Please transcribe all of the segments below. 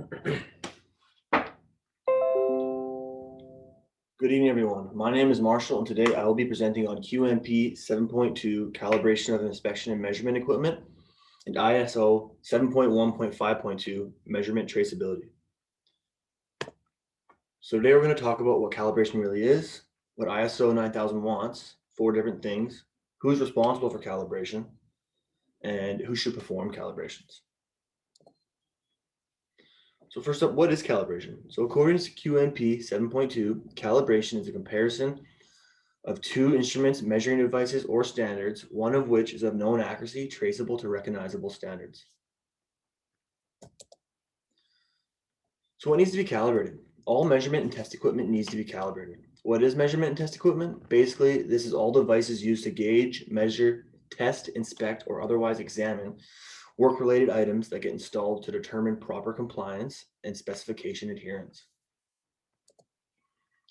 Good evening, everyone. My name is Marshall, and today I will be presenting on QMP 7.2 calibration of inspection and measurement equipment and ISO 7.1.5.2 measurement traceability. So today we're going to talk about what calibration really is, what ISO 9000 wants, 4 different things, who's responsible for calibration, and who should perform calibrations. So first up, what is calibration? So according to QMP 7.2, calibration is a comparison of 2 instruments, measuring devices, or standards, one of which is of known accuracy, traceable to recognizable standards. So what needs to be calibrated? All measurement and test equipment needs to be calibrated. What is measurement and test equipment? Basically, this is all devices used to gauge, measure, test, inspect, or otherwise examine work-related items that get installed to determine proper compliance and specification adherence.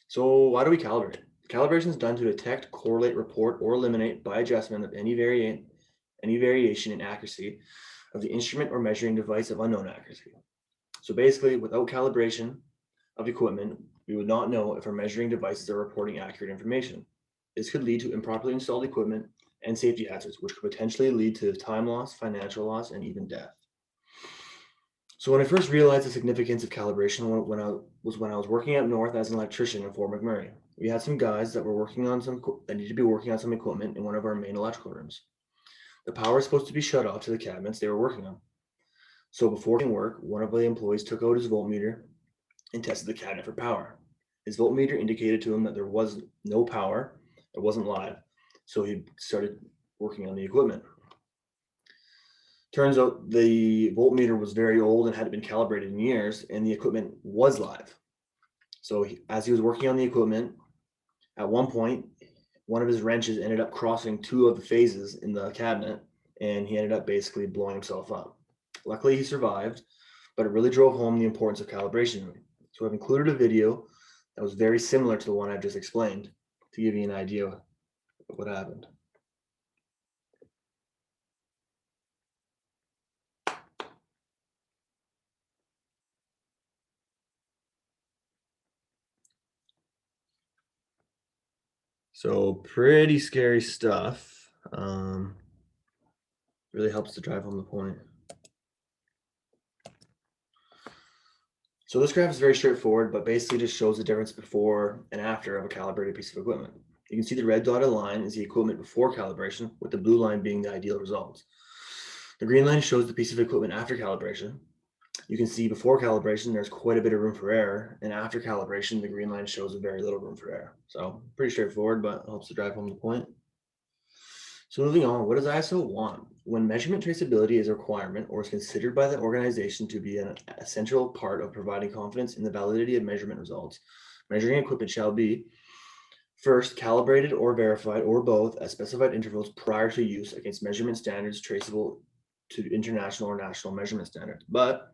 So why do we calibrate? Calibration is done to detect, correlate, report, or eliminate by adjustment of any variation in accuracy of the instrument or measuring device of unknown accuracy. So basically, without calibration of equipment, we would not know if our measuring devices are reporting accurate information. This could lead to improperly installed equipment and safety hazards, which could potentially lead to time loss, financial loss, and even death. So when I first realized the significance of calibration when I was working up north as an electrician in Fort McMurray. We had some guys that needed to be working on some equipment in one of our main electrical rooms. The power is supposed to be shut off to the cabinets they were working on. So before work, one of the employees took out his voltmeter and tested the cabinet for power. His voltmeter indicated to him that there was no power, it wasn't live. So he started working on the equipment. Turns out the voltmeter was very old and hadn't been calibrated in years, and the equipment was live. So as he was working on the equipment, at one point, one of his wrenches ended up crossing 2 of the phases in the cabinet, and he ended up basically blowing himself up. Luckily, he survived, but it really drove home the importance of calibration. So I've included a video that was very similar to the one I've just explained to give you an idea of what happened. So pretty scary stuff. Really helps to drive home the point. So this graph is very straightforward, but basically just shows the difference before and after of a calibrated piece of equipment. You can see the red dotted line is the equipment before calibration, with the blue line being the ideal results. The green line shows the piece of equipment after calibration. You can see before calibration, there's quite a bit of room for error, and after calibration, the green line shows very little room for error. So pretty straightforward, but helps to drive home the point. So moving on, what does ISO want? When measurement traceability is a requirement or is considered by the organization to be an essential part of providing confidence in the validity of measurement results, measuring equipment shall be first calibrated or verified or both at specified intervals prior to use against measurement standards traceable to international or national measurement standards. But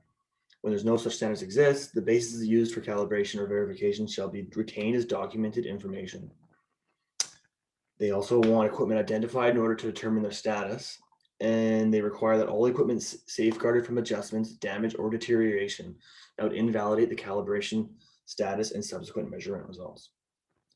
when there's no such standards exist, the basis used for calibration or verification shall be retained as documented information. They also want equipment identified in order to determine their status, and they require that all equipment safeguarded from adjustments, damage, or deterioration that would invalidate the calibration status and subsequent measurement results.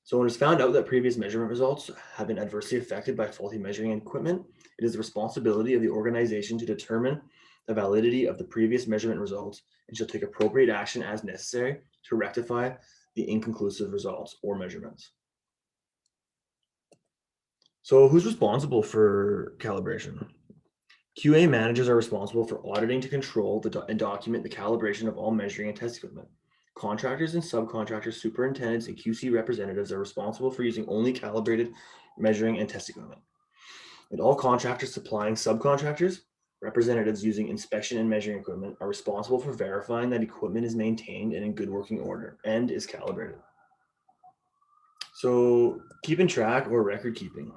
So when it's found out that previous measurement results have been adversely affected by faulty measuring equipment, it is the responsibility of the organization to determine the validity of the previous measurement results and shall take appropriate action as necessary to rectify the inconclusive results or measurements. So who's responsible for calibration? QA managers are responsible for auditing to control and document the calibration of all measuring and test equipment. Contractors and subcontractors, superintendents, and QC representatives are responsible for using only calibrated measuring and test equipment. And all contractors supplying subcontractors, representatives using inspection and measuring equipment are responsible for verifying that equipment is maintained and in good working order and is calibrated. So keeping track or record keeping.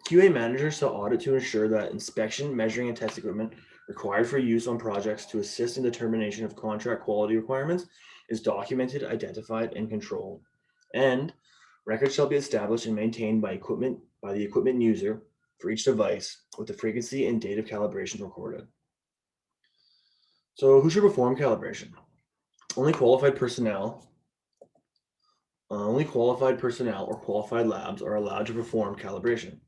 QA managers shall audit to ensure that inspection, measuring, and test equipment required for use on projects to assist in determination of contract quality requirements is documented, identified, and controlled. And records shall be established and maintained by the equipment user for each device with the frequency and date of calibration recorded. So who should perform calibration? Only qualified personnel or qualified labs are allowed to perform calibration.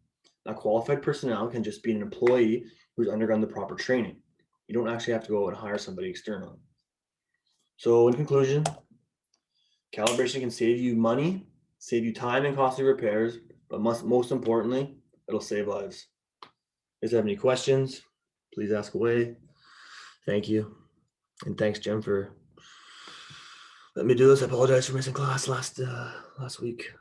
Now, qualified personnel can just be an employee who's undergone the proper training. You don't actually have to go out and hire somebody external. So in conclusion, calibration can save you money, save you time and costly repairs, but most importantly, it'll save lives. If you guys have any questions, please ask away. Thank you. And thanks, Jim, for letting me do this. I apologize for missing class last week.